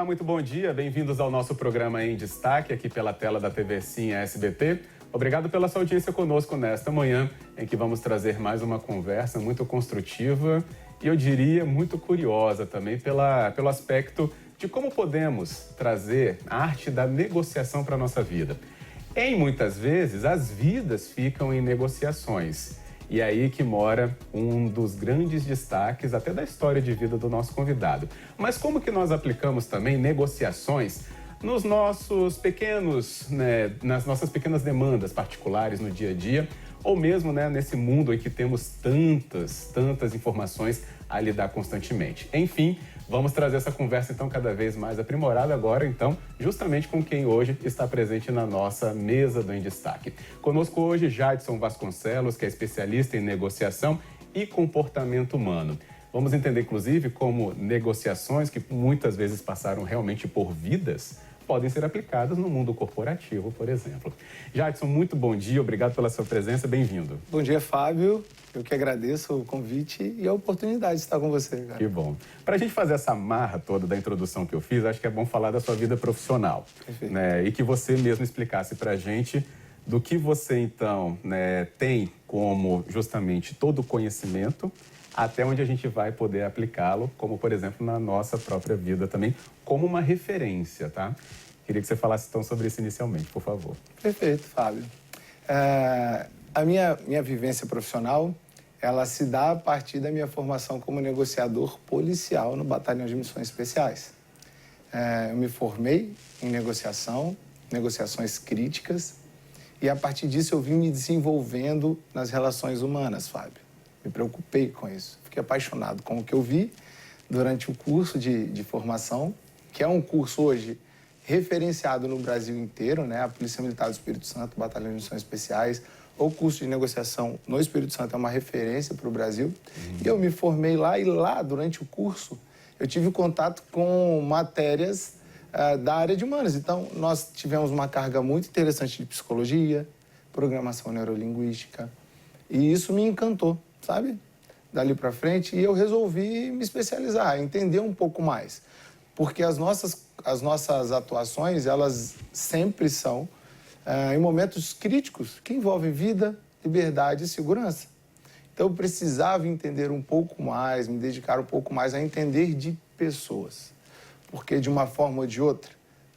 Olá, muito bom dia. Bem-vindos ao nosso programa Em Destaque, aqui pela tela da TV Sim SBT. Obrigado pela sua audiência conosco nesta manhã, em que vamos trazer mais uma conversa muito construtiva e, eu diria, muito curiosa também pelo aspecto de como podemos trazer a arte da negociação para a nossa vida. Em muitas vezes, as vidas ficam em negociações. E é aí que mora um dos grandes destaques até da história de vida do nosso convidado. Mas como que nós aplicamos também negociações nos nossos pequenos, nas nossas pequenas demandas particulares no dia a dia, ou mesmo nesse mundo em que temos tantas informações a lidar constantemente. Enfim, vamos trazer essa conversa então cada vez mais aprimorada agora, então, justamente com quem hoje está presente na nossa mesa do Em Destaque. Conosco hoje, Jadson Vasconcelos, que é especialista em negociação e comportamento humano. Vamos entender, inclusive, como negociações que muitas vezes passaram realmente por vidas podem ser aplicadas no mundo corporativo, por exemplo. Jadson, muito bom dia, obrigado pela sua presença, bem-vindo. Bom dia, Fábio. Eu que agradeço o convite e a oportunidade de estar com você, cara. Que bom. Para a gente fazer essa marra toda da introdução que eu fiz, acho que é bom falar da sua vida profissional. Perfeito. E que você mesmo explicasse para a gente do que você, então, tem como justamente todo o conhecimento até onde a gente vai poder aplicá-lo, como, por exemplo, na nossa própria vida também, como uma referência, tá? Queria que você falasse, então, sobre isso inicialmente, por favor. Perfeito, Fábio. A minha vivência profissional, ela se dá a partir da minha formação como negociador policial no Batalhão de Missões Especiais. Eu me formei em negociações críticas, e a partir disso eu vim me desenvolvendo nas relações humanas, Fábio. Me preocupei com isso. Fiquei apaixonado com o que eu vi durante o curso de formação, que é um curso hoje referenciado no Brasil inteiro, a Polícia Militar do Espírito Santo, Batalhão de Missões Especiais, o curso de negociação no Espírito Santo é uma referência para o Brasil. E eu me formei lá, e lá, durante o curso, eu tive contato com matérias da área de humanas. Então, nós tivemos uma carga muito interessante de psicologia, programação neurolinguística, e isso me encantou, sabe? Dali para frente, e eu resolvi me especializar, entender um pouco mais. Porque as nossas atuações, elas sempre são em momentos críticos que envolvem vida, liberdade e segurança. Então, eu precisava entender um pouco mais, me dedicar um pouco mais a entender de pessoas. Porque, de uma forma ou de outra,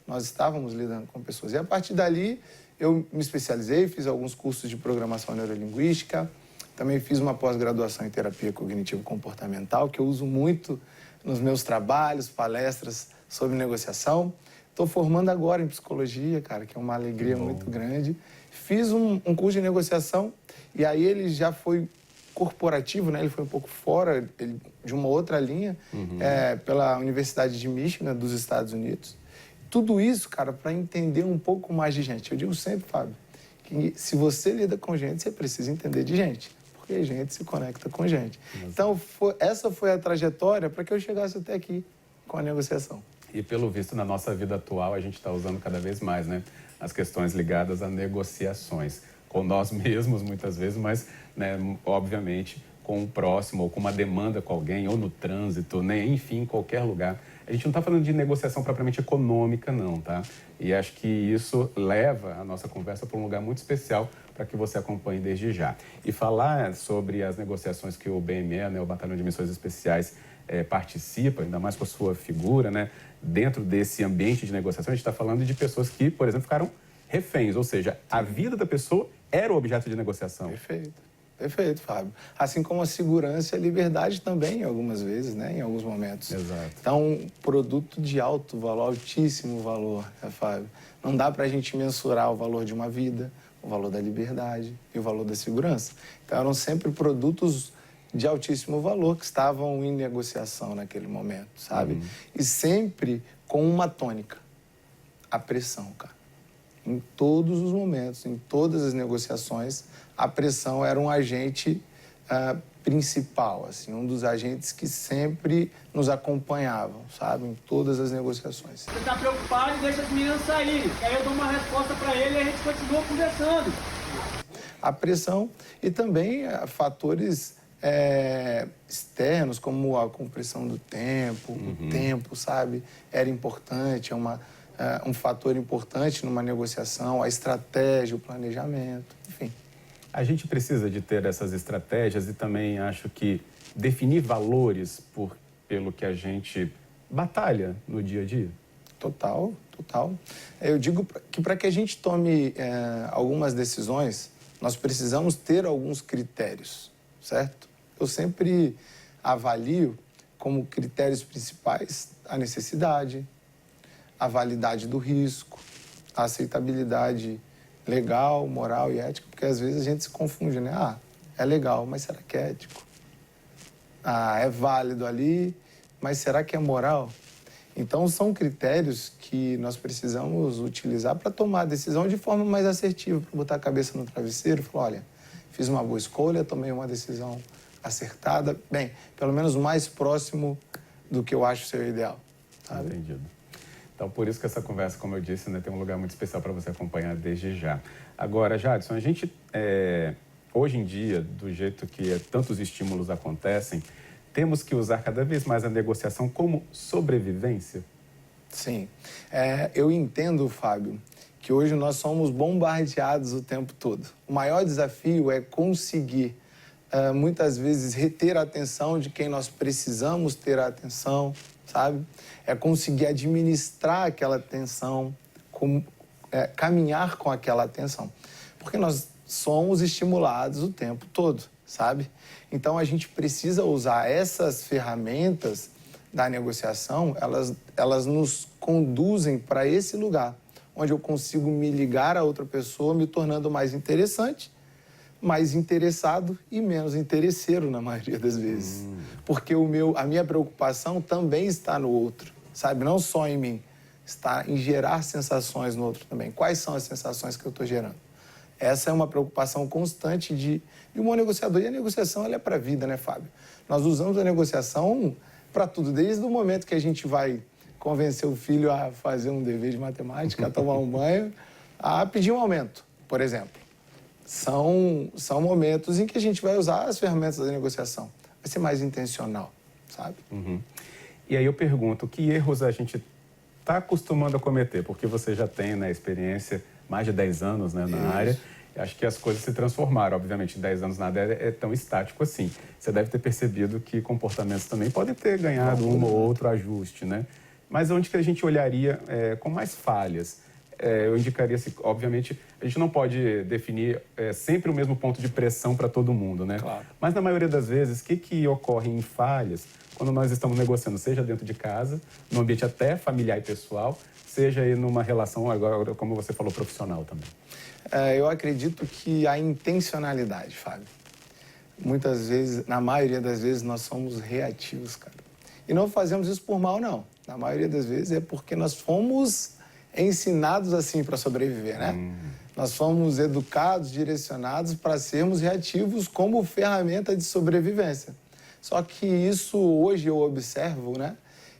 nós estávamos lidando com pessoas. E, a partir dali, eu me especializei, fiz alguns cursos de programação neurolinguística, também fiz uma pós-graduação em terapia cognitivo-comportamental, que eu uso muito nos meus trabalhos, palestras sobre negociação. Estou formando agora em psicologia, cara, que é uma alegria muito grande. Fiz um curso de negociação, e aí ele já foi corporativo, ele foi um pouco fora de uma outra linha, pela Universidade de Michigan, dos Estados Unidos. Tudo isso, cara, para entender um pouco mais de gente. Eu digo sempre, Fábio, que se você lida com gente, você precisa entender de gente, porque a gente se conecta com gente. Então, essa foi a trajetória para que eu chegasse até aqui com a negociação. E, pelo visto, na nossa vida atual, a gente está usando cada vez mais, as questões ligadas a negociações. Com nós mesmos, muitas vezes, mas, obviamente, com o próximo, ou com uma demanda com alguém, ou no trânsito, enfim, em qualquer lugar. A gente não está falando de negociação propriamente econômica, não, tá? E acho que isso leva a nossa conversa para um lugar muito especial para que você acompanhe desde já. E falar sobre as negociações que o BME, o Batalhão de Missões Especiais, participa, ainda mais com a sua figura, dentro desse ambiente de negociação, a gente está falando de pessoas que, por exemplo, ficaram reféns, ou seja, a vida da pessoa era o objeto de negociação. Perfeito, Fábio. Assim como a segurança e a liberdade também, algumas vezes, em alguns momentos. Exato. Então, produto de alto valor, altíssimo valor, Fábio. Não dá para a gente mensurar o valor de uma vida, o valor da liberdade e o valor da segurança. Então, eram sempre produtos de altíssimo valor que estavam em negociação naquele momento, sabe? E sempre com uma tônica, a pressão, cara. Em todos os momentos, em todas as negociações, a pressão era um agente principal, assim, um dos agentes que sempre nos acompanhavam, sabe, em todas as negociações. Você está preocupado e deixa as meninas saírem, aí eu dou uma resposta para ele e a gente continua conversando. A pressão e também fatores externos, como a compressão do tempo, o tempo, sabe? Era importante, um fator importante numa negociação, a estratégia, o planejamento, enfim. A gente precisa de ter essas estratégias e também acho que definir valores pelo que a gente batalha no dia a dia. Total, total. Eu digo que para que a gente tome algumas decisões, nós precisamos ter alguns critérios, certo? Eu sempre avalio como critérios principais a necessidade, a validade do risco, a aceitabilidade legal, moral e ética, porque às vezes a gente se confunde, né? Ah, é legal, mas será que é ético? Ah, é válido ali, mas será que é moral? Então, são critérios que nós precisamos utilizar para tomar a decisão de forma mais assertiva, para botar a cabeça no travesseiro e falar, olha, fiz uma boa escolha, tomei uma decisão acertada, bem, pelo menos mais próximo do que eu acho ser o ideal. Sabe? Entendido. Então, por isso que essa conversa, como eu disse, né, tem um lugar muito especial para você acompanhar desde já. Agora, Jadson, a gente, hoje em dia, do jeito que tantos estímulos acontecem, temos que usar cada vez mais a negociação como sobrevivência? Sim. Eu entendo, Fábio, que hoje nós somos bombardeados o tempo todo. O maior desafio é conseguir, muitas vezes, reter a atenção de quem nós precisamos ter a atenção, sabe? É conseguir administrar aquela atenção, caminhar com aquela atenção. Porque nós somos estimulados o tempo todo, sabe? Então, a gente precisa usar essas ferramentas da negociação, elas nos conduzem para esse lugar, onde eu consigo me ligar a outra pessoa, me tornando mais interessante, mais interessado e menos interesseiro, na maioria das vezes. Porque a minha preocupação também está no outro, sabe? Não só em mim, está em gerar sensações no outro também. Quais são as sensações que eu estou gerando? Essa é uma preocupação constante de um bom negociador. E a negociação, ela é para a vida, né, Fábio? Nós usamos a negociação para tudo, desde o momento que a gente vai convencer o filho a fazer um dever de matemática, a tomar um banho, a pedir um aumento, por exemplo. São momentos em que a gente vai usar as ferramentas da negociação. Vai ser mais intencional, sabe? E aí eu pergunto, que erros a gente está acostumando a cometer? Porque você já tem, né, experiência, mais de 10 anos, né, na área. Acho que as coisas se transformaram, obviamente, 10 anos nada é tão estático assim. Você deve ter percebido que comportamentos também podem ter ganhado um ou outro ajuste, né? Mas onde que a gente olharia com mais falhas? Eu indicaria, assim, obviamente, a gente não pode definir sempre o mesmo ponto de pressão para todo mundo, né? Claro. Mas, na maioria das vezes, o que ocorre em falhas quando nós estamos negociando, seja dentro de casa, no ambiente até familiar e pessoal, seja aí numa relação, agora, como você falou, profissional também? Eu acredito que a intencionalidade, Fábio. Muitas vezes, na maioria das vezes, nós somos reativos, cara. E não fazemos isso por mal, não. Na maioria das vezes é porque nós fomos ensinados assim para sobreviver, né? Nós fomos educados, direcionados para sermos reativos como ferramenta de sobrevivência. Só que isso, hoje eu observo, né?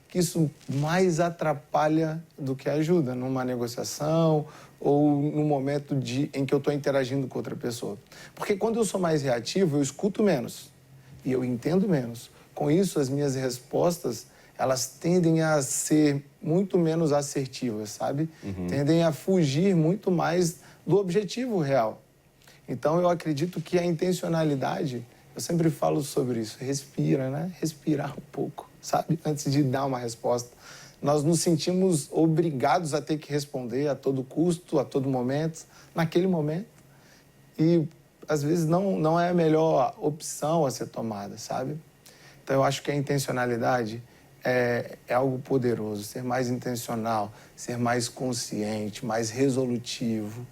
Que isso mais atrapalha do que ajuda numa negociação ou no momento em que eu estou interagindo com outra pessoa. Porque quando eu sou mais reativo, eu escuto menos e eu entendo menos. Com isso, as minhas respostas, elas tendem a ser muito menos assertivas, sabe? Tendem a fugir muito mais do objetivo real. Então, eu acredito que a intencionalidade, eu sempre falo sobre isso, respira, né? Respirar um pouco, sabe? Antes de dar uma resposta. Nós nos sentimos obrigados a ter que responder a todo custo, a todo momento, naquele momento. E, às vezes, não é a melhor opção a ser tomada, sabe? Então, eu acho que a intencionalidade é algo poderoso. Ser mais intencional, ser mais consciente, mais resolutivo,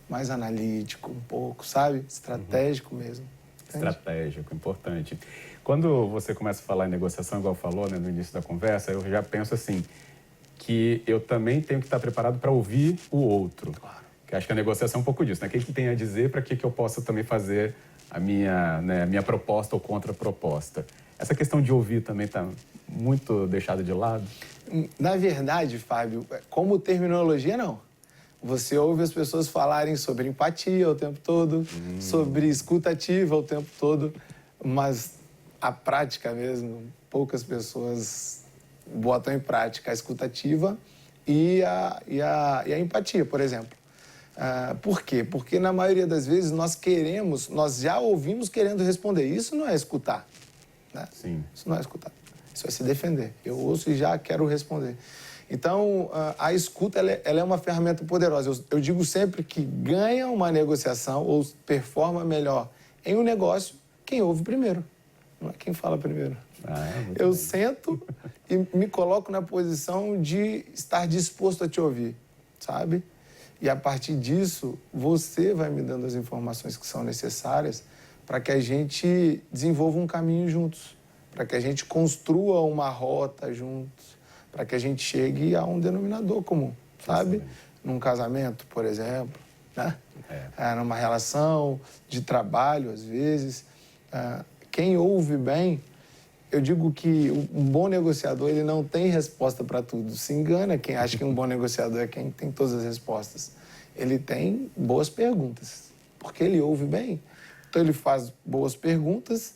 mais analítico um pouco, sabe? Estratégico mesmo. Entende? Estratégico, importante. Quando você começa a falar em negociação, igual falou, né, no início da conversa, eu já penso assim, que eu também tenho que estar preparado para ouvir o outro. Claro. Que acho que a negociação é um pouco disso, né? O que tem a dizer para que eu possa também fazer a minha proposta ou contraproposta. Essa questão de ouvir também está muito deixada de lado? Na verdade, Fábio, como terminologia, não. Você ouve as pessoas falarem sobre empatia o tempo todo, sobre escuta ativa o tempo todo, mas a prática mesmo, poucas pessoas botam em prática a escutativa e a empatia, por exemplo. Por quê? Porque na maioria das vezes nós já ouvimos querendo responder. Isso não é escutar, né? Sim. Isso não é escutar. Isso é se defender. Eu ouço e já quero responder. Então, a escuta ela é uma ferramenta poderosa. Eu digo sempre que ganha uma negociação ou performa melhor em um negócio quem ouve primeiro, não é quem fala primeiro. Eu sento e me coloco na posição de estar disposto a te ouvir, sabe? E a partir disso, você vai me dando as informações que são necessárias para que a gente desenvolva um caminho juntos, para que a gente construa uma rota juntos, para que a gente chegue a um denominador comum, sabe? Num casamento, por exemplo, né? Numa relação de trabalho, às vezes. Quem ouve bem, eu digo que um bom negociador, ele não tem resposta para tudo. Se engana quem acha que um bom negociador é quem tem todas as respostas. Ele tem boas perguntas, porque ele ouve bem. Então, ele faz boas perguntas.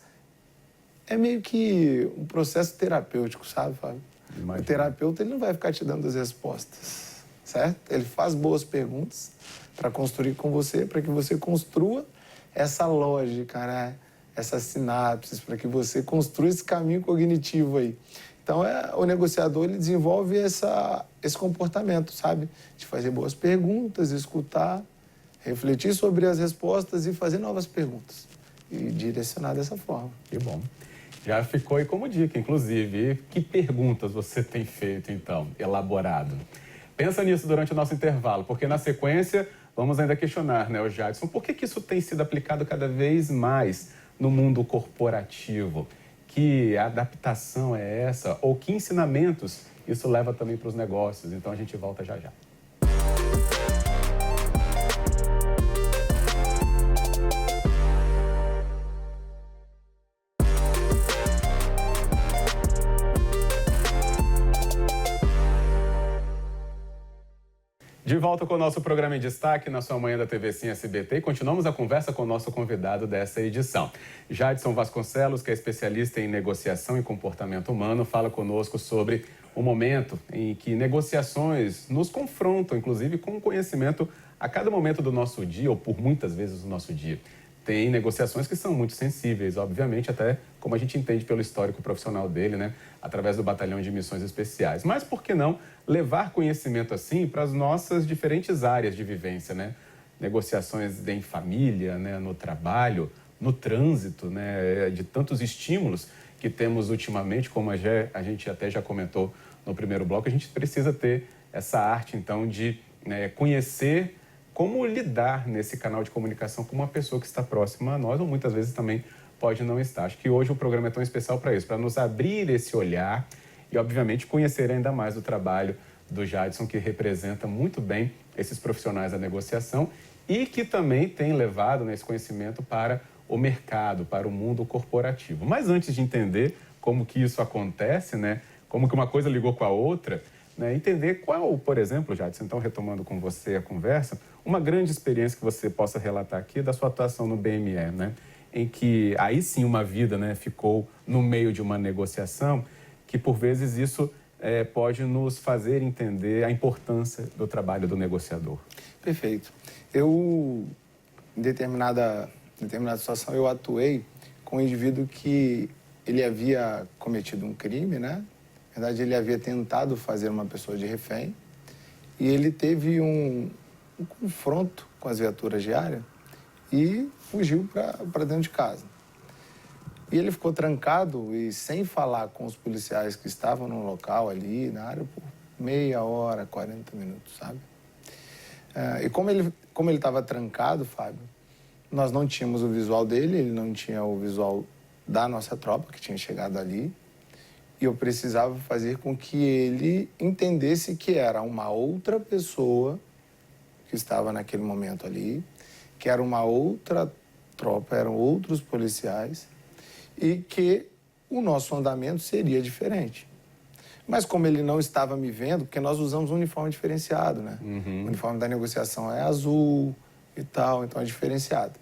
É meio que um processo terapêutico, sabe, Fábio? Imagina. O terapeuta, ele não vai ficar te dando as respostas, certo? Ele faz boas perguntas para construir com você, para que você construa essa lógica, né? Essas sinapses, para que você construa esse caminho cognitivo aí. Então, o negociador, ele desenvolve esse comportamento, sabe? De fazer boas perguntas, escutar, refletir sobre as respostas e fazer novas perguntas. E direcionar dessa forma. Que bom. Já ficou aí como dica, inclusive. Que perguntas você tem feito, então, elaborado? Pensa nisso durante o nosso intervalo, porque na sequência vamos ainda questionar, né, o Jadson, por que isso tem sido aplicado cada vez mais no mundo corporativo? Que adaptação é essa? Ou que ensinamentos isso leva também para os negócios? Então a gente volta já já. De volta com o nosso programa em destaque na sua manhã da TV Sim SBT e continuamos a conversa com o nosso convidado dessa edição. Jadson Vasconcelos, que é especialista em negociação e comportamento humano, fala conosco sobre o momento em que negociações nos confrontam, inclusive com conhecimento a cada momento do nosso dia ou por muitas vezes do nosso dia. Tem negociações que são muito sensíveis, obviamente, até como a gente entende pelo histórico profissional dele, né? Através do Batalhão de Missões Especiais. Mas por que não levar conhecimento assim para as nossas diferentes áreas de vivência, né? Negociações em família, né? No trabalho, no trânsito, né? De tantos estímulos que temos ultimamente, como a gente até já comentou no primeiro bloco, a gente precisa ter essa arte, então, de conhecer como lidar nesse canal de comunicação com uma pessoa que está próxima a nós ou muitas vezes também pode não estar. Acho que hoje o programa é tão especial para isso, para nos abrir esse olhar e, obviamente, conhecer ainda mais o trabalho do Jadson, que representa muito bem esses profissionais da negociação e que também tem levado esse conhecimento para o mercado, para o mundo corporativo. Mas antes de entender como que isso acontece, né, como que uma coisa ligou com a outra, né, entender qual, por exemplo, Jadson, então retomando com você a conversa, uma grande experiência que você possa relatar aqui da sua atuação no BME, né, em que aí sim uma vida, né, ficou no meio de uma negociação, que por vezes isso pode nos fazer entender a importância do trabalho do negociador. Perfeito. Eu, em determinada situação, eu atuei com um indivíduo que ele havia cometido um crime, né? Na verdade, ele havia tentado fazer uma pessoa de refém e ele teve um confronto com as viaturas de área e fugiu para dentro de casa. E ele ficou trancado e sem falar com os policiais que estavam no local ali, na área, por meia hora, 40 minutos, sabe? E como ele estava trancado, Fábio, nós não tínhamos o visual dele, ele não tinha o visual da nossa tropa que tinha chegado ali. E eu precisava fazer com que ele entendesse que era uma outra pessoa que estava naquele momento ali, que era uma outra tropa, eram outros policiais, e que o nosso andamento seria diferente. Mas como ele não estava me vendo, porque nós usamos um uniforme diferenciado, né? O uniforme da negociação é azul e tal, então é diferenciado.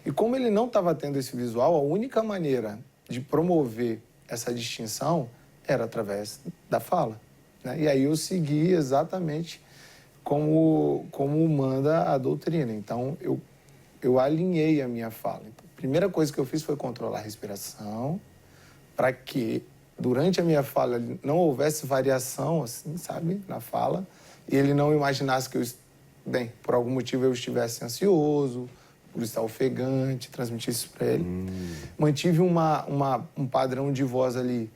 E como ele não estava tendo esse visual, a única maneira de promover essa distinção era através da fala, né? E aí eu segui exatamente como manda a doutrina. Então, eu alinhei a minha fala. Então, a primeira coisa que eu fiz foi controlar a respiração, para que, durante a minha fala, não houvesse variação, assim, sabe, na fala, e ele não imaginasse que por algum motivo eu estivesse ansioso, por estar ofegante, transmitir isso para ele. Mantive um padrão de voz ali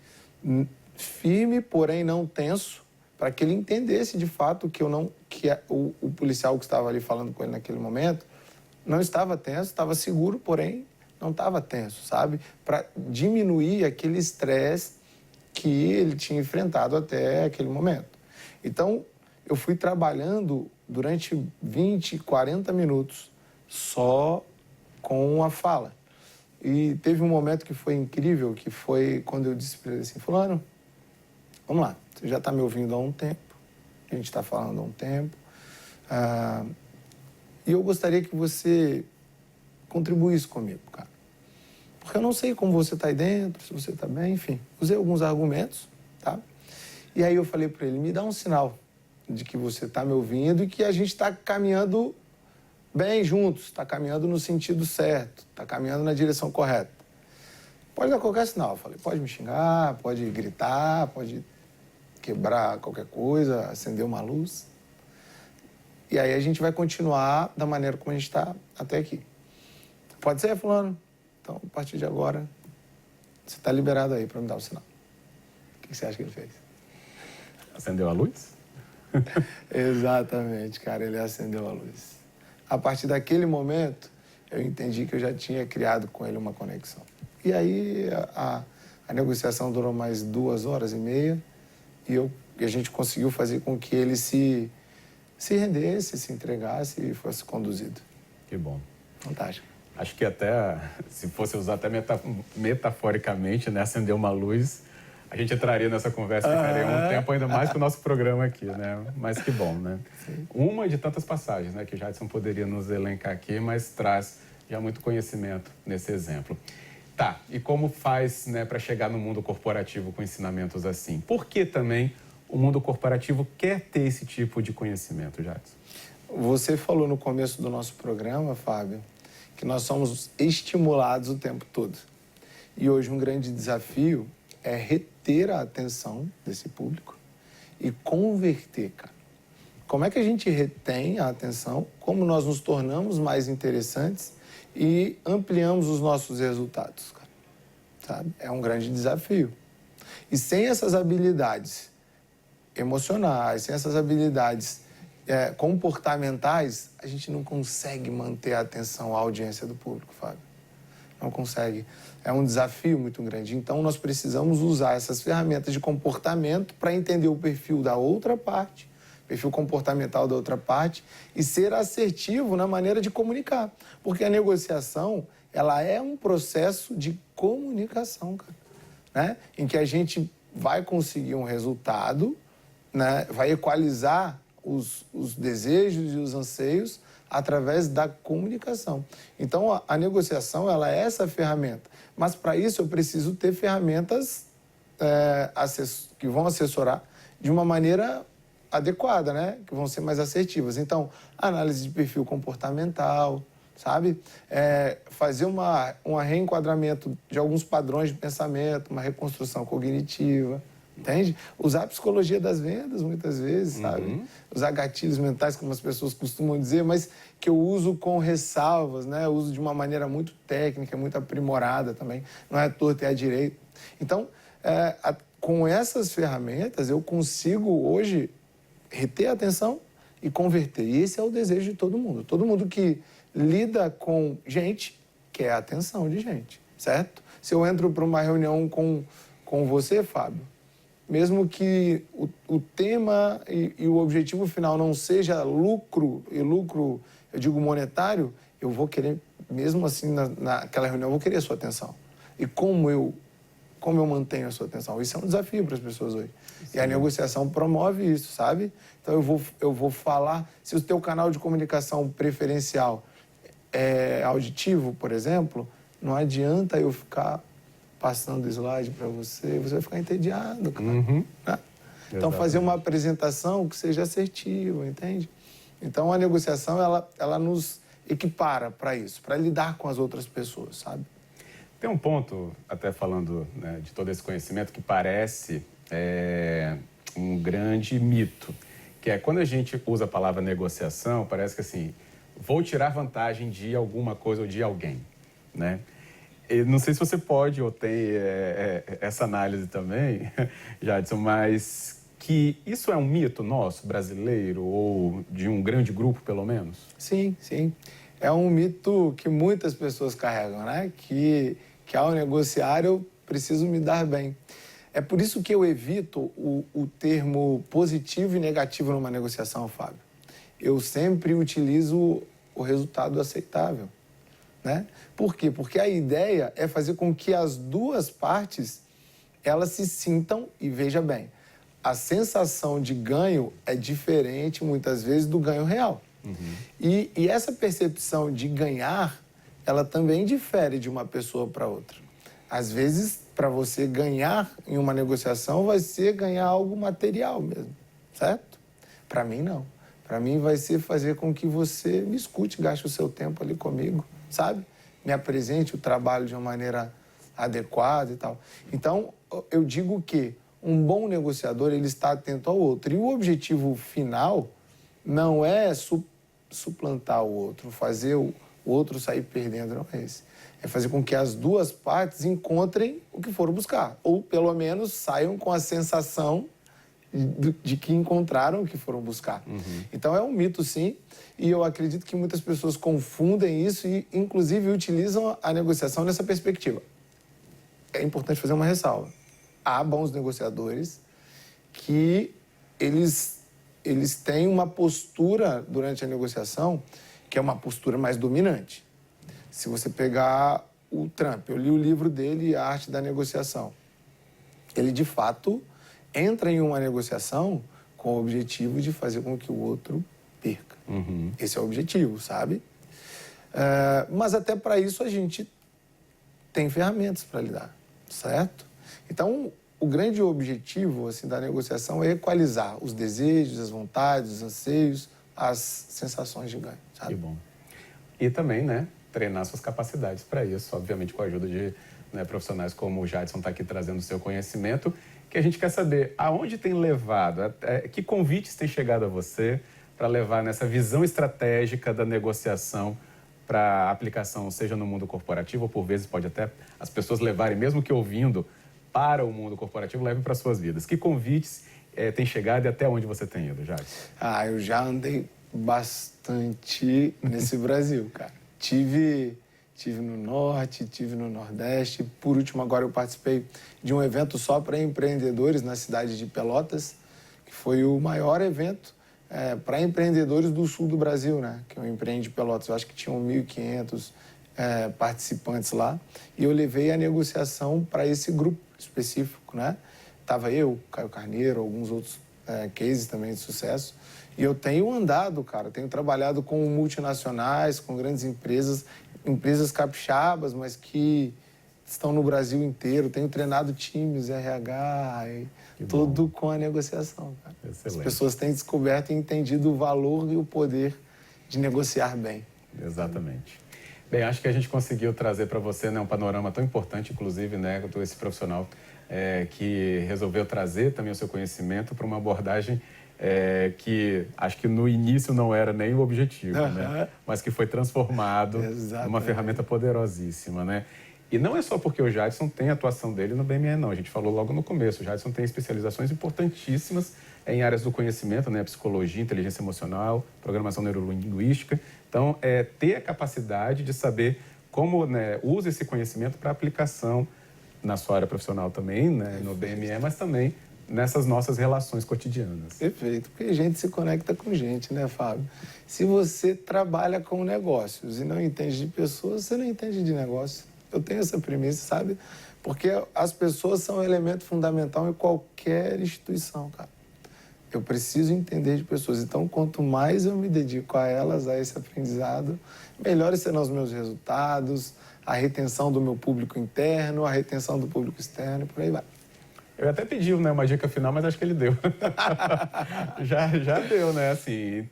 firme, porém não tenso, para que ele entendesse de fato que o policial que estava ali falando com ele naquele momento não estava tenso, estava seguro, porém não estava tenso, sabe? Para diminuir aquele estresse que ele tinha enfrentado até aquele momento. Então, eu fui trabalhando durante 20, 40 minutos só com a fala. E teve um momento que foi incrível, que foi quando eu disse para ele assim: fulano, vamos lá, você já está me ouvindo há um tempo, a gente está falando há um tempo, e eu gostaria que você contribuísse comigo, cara. Porque eu não sei como você está aí dentro, se você está bem, enfim. Usei alguns argumentos, tá? E aí eu falei para ele: me dá um sinal de que você está me ouvindo e que a gente está caminhando bem juntos, está caminhando no sentido certo, está caminhando na direção correta. Pode dar qualquer sinal, eu falei, pode me xingar, pode gritar, pode quebrar qualquer coisa, acender uma luz. E aí a gente vai continuar da maneira como a gente está até aqui. Pode ser, fulano? Então, a partir de agora, você está liberado aí para me dar o sinal. O que você acha que ele fez? Acendeu a luz? Exatamente, cara, ele acendeu a luz. A partir daquele momento, eu entendi que eu já tinha criado com ele uma conexão. E aí a negociação durou mais 2h30 e a gente conseguiu fazer com que ele se rendesse, se entregasse e fosse conduzido. Que bom. Fantástico. Acho que até, se fosse usar até metaforicamente, né, acender uma luz, a gente entraria nessa conversa, ficaria um tempo ainda mais para o nosso programa aqui, né? Mas que bom, né? Sim. Uma de tantas passagens, né, que o Jadson poderia nos elencar aqui, mas traz já muito conhecimento nesse exemplo. Tá, e como faz, né, para chegar no mundo corporativo com ensinamentos assim? Por que também o mundo corporativo quer ter esse tipo de conhecimento, Jadson? Você falou no começo do nosso programa, Fábio, que nós somos estimulados o tempo todo. E hoje um grande desafio é reter a atenção desse público e converter, cara. Como é que a gente retém a atenção? Como nós nos tornamos mais interessantes e ampliamos os nossos resultados, cara? Sabe? É um grande desafio. E sem essas habilidades emocionais, sem essas habilidades comportamentais, a gente não consegue manter a atenção, a audiência do público, Fábio. Não consegue. É um desafio muito grande. Então, nós precisamos usar essas ferramentas de comportamento para entender o perfil da outra parte, perfil comportamental da outra parte, e ser assertivo na maneira de comunicar. Porque a negociação, ela é um processo de comunicação, cara, né? Em que a gente vai conseguir um resultado, né? Vai equalizar os desejos e os anseios através da comunicação. Então, a negociação, ela é essa ferramenta. Mas, para isso, eu preciso ter ferramentas que vão assessorar de uma maneira adequada, né? Que vão ser mais assertivas. Então, análise de perfil comportamental, sabe? Fazer um reenquadramento de alguns padrões de pensamento, uma reconstrução cognitiva, entende? Usar a psicologia das vendas, muitas vezes, sabe? Usar gatilhos mentais, como as pessoas costumam dizer, mas que eu uso com ressalvas, né? Eu uso de uma maneira muito técnica, muito aprimorada também. Não é torto, é à direita. Então, com essas ferramentas, eu consigo hoje reter a atenção e converter. E esse é o desejo de todo mundo. Todo mundo que lida com gente quer a atenção de gente, certo? Se eu entro para uma reunião com você, Fábio, mesmo que o tema e o objetivo final não seja lucro, eu digo monetário, eu vou querer, mesmo assim, naquela reunião, eu vou querer a sua atenção. E como eu mantenho a sua atenção? Isso é um desafio para as pessoas hoje. Sim. E a negociação promove isso, sabe? Então, eu vou falar, se o teu canal de comunicação preferencial auditivo, por exemplo, não adianta eu ficar passando slide para você vai ficar entediado, cara. Uhum. Né? Então, fazer uma apresentação que seja assertiva, entende? Então, a negociação, ela nos equipara para isso, para lidar com as outras pessoas, sabe? Tem um ponto, até falando, né, de todo esse conhecimento, que parece um grande mito, que é quando a gente usa a palavra negociação, parece que assim, vou tirar vantagem de alguma coisa ou de alguém, né? Eu não sei se você pode ou tem essa análise também, Jadson, mas que isso é um mito nosso, brasileiro, ou de um grande grupo, pelo menos? Sim, sim. É um mito que muitas pessoas carregam, né? Que ao negociar eu preciso me dar bem. É por isso que eu evito o termo positivo e negativo numa negociação, Fábio. Eu sempre utilizo o resultado aceitável, né? Por quê? Porque a ideia é fazer com que as duas partes elas se sintam, e veja bem, a sensação de ganho é diferente muitas vezes do ganho real. Uhum. E essa percepção de ganhar, ela também difere de uma pessoa para outra. Às vezes, para você ganhar em uma negociação, vai ser ganhar algo material mesmo, certo? Para mim, não. Para mim, vai ser fazer com que você me escute, gaste o seu tempo ali comigo, sabe? Me apresente o trabalho de uma maneira adequada e tal. Então, eu digo que um bom negociador, ele está atento ao outro. E o objetivo final não é suplantar o outro, fazer o outro sair perdendo, não é esse. É fazer com que as duas partes encontrem o que foram buscar. Ou, pelo menos, saiam com a sensação de que encontraram o que foram buscar. Uhum. Então, é um mito, sim. E eu acredito que muitas pessoas confundem isso e, inclusive, utilizam a negociação nessa perspectiva. É importante fazer uma ressalva. Há bons negociadores que eles têm uma postura durante a negociação que é uma postura mais dominante. Se você pegar o Trump, eu li o livro dele, A Arte da Negociação. Ele, de fato, entra em uma negociação com o objetivo de fazer com que o outro perca. Uhum. Esse é o objetivo, sabe? Mas até para isso a gente tem ferramentas para lidar, certo? Então, o grande objetivo assim, da negociação é equalizar os desejos, as vontades, os anseios, as sensações de ganho, sabe? Que bom. E também, né, treinar suas capacidades para isso, obviamente com a ajuda de profissionais como o Jadson está aqui trazendo o seu conhecimento, que a gente quer saber aonde tem levado, que convites tem chegado a você para levar nessa visão estratégica da negociação para aplicação, seja no mundo corporativo ou por vezes pode até as pessoas levarem, mesmo que ouvindo, para o mundo corporativo, levem para suas vidas. Que convites tem chegado e até onde você tem ido, Jadson? Eu já andei bastante nesse Brasil, cara. Tive no Norte, tive no Nordeste. Por último, agora eu participei de um evento só para empreendedores na cidade de Pelotas, que foi o maior evento para empreendedores do sul do Brasil, né? Que é o Empreende Pelotas. Eu acho que tinham 1.500 participantes lá. E eu levei a negociação para esse grupo específico, né? Tava eu, Caio Carneiro, alguns outros cases também de sucesso. E eu tenho andado, cara, tenho trabalhado com multinacionais, com grandes empresas capixabas, mas que estão no Brasil inteiro. Tenho treinado times, RH, tudo com a negociação, cara. Excelente. As pessoas têm descoberto e entendido o valor e o poder de negociar bem. Exatamente. Bem, acho que a gente conseguiu trazer para você, né, um panorama tão importante, inclusive, né, esse profissional que resolveu trazer também o seu conhecimento para uma abordagem que acho que no início não era nem o objetivo, né? Mas que foi transformado numa ferramenta poderosíssima, né? E não é só porque o Jadson tem a atuação dele no BME, não. A gente falou logo no começo. O Jadson tem especializações importantíssimas em áreas do conhecimento, né? Psicologia, inteligência emocional, programação neurolinguística. Então, ter a capacidade de saber como, né, usa esse conhecimento para aplicação na sua área profissional também, né, no BME, mas também nessas nossas relações cotidianas. Perfeito, porque gente se conecta com gente, né, Fábio? Se você trabalha com negócios e não entende de pessoas, você não entende de negócio. Eu tenho essa premissa, sabe? Porque as pessoas são um elemento fundamental em qualquer instituição, cara. Eu preciso entender de pessoas. Então, quanto mais eu me dedico a elas, a esse aprendizado, melhores serão os meus resultados, a retenção do meu público interno, a retenção do público externo e por aí vai. Eu até pedi, né, uma dica final, mas acho que ele deu. já deu, né? Assim,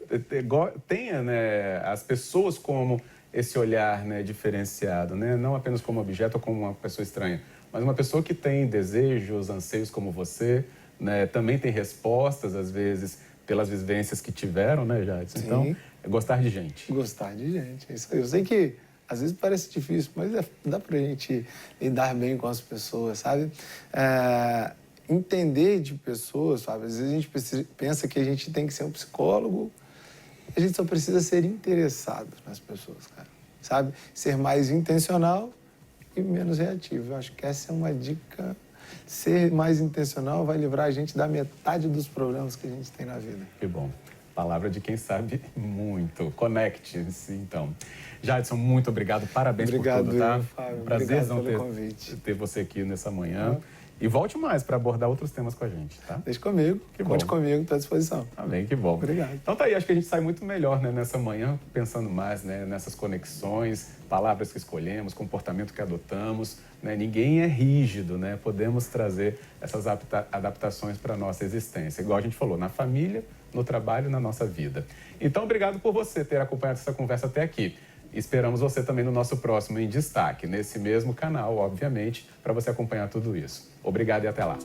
tenha, né, as pessoas como esse olhar, né, diferenciado, né? Não apenas como objeto ou como uma pessoa estranha, mas uma pessoa que tem desejos, anseios como você, né? Também tem respostas, às vezes, pelas vivências que tiveram, né, Jadson? Então, é gostar de gente. Gostar de gente, é isso aí. Eu sei que às vezes parece difícil, mas dá pra gente lidar bem com as pessoas, sabe? Entender de pessoas, sabe? Às vezes a gente pensa que a gente tem que ser um psicólogo, a gente só precisa ser interessado nas pessoas, cara, sabe? Ser mais intencional e menos reativo. Eu acho que essa é uma dica. Ser mais intencional vai livrar a gente da metade dos problemas que a gente tem na vida. Que bom. Palavra de quem sabe muito. Conecte-se, então. Jadson, muito obrigado. Parabéns por tudo, tá? Fábio. Prazerzão Convite. ter você aqui nessa manhã. E volte mais para abordar outros temas com a gente, tá? Deixa comigo. Conte comigo, estou à disposição. Amém, que bom. Obrigado. Então tá aí, acho que a gente sai muito melhor, né, nessa manhã, pensando mais, né, nessas conexões, palavras que escolhemos, comportamento que adotamos, né? Ninguém é rígido, né? Podemos trazer essas adaptações para a nossa existência. Igual a gente falou, na família, no trabalho, na nossa vida. Então, obrigado por você ter acompanhado essa conversa até aqui. Esperamos você também no nosso próximo Em Destaque, nesse mesmo canal, obviamente, para você acompanhar tudo isso. Obrigado e até lá.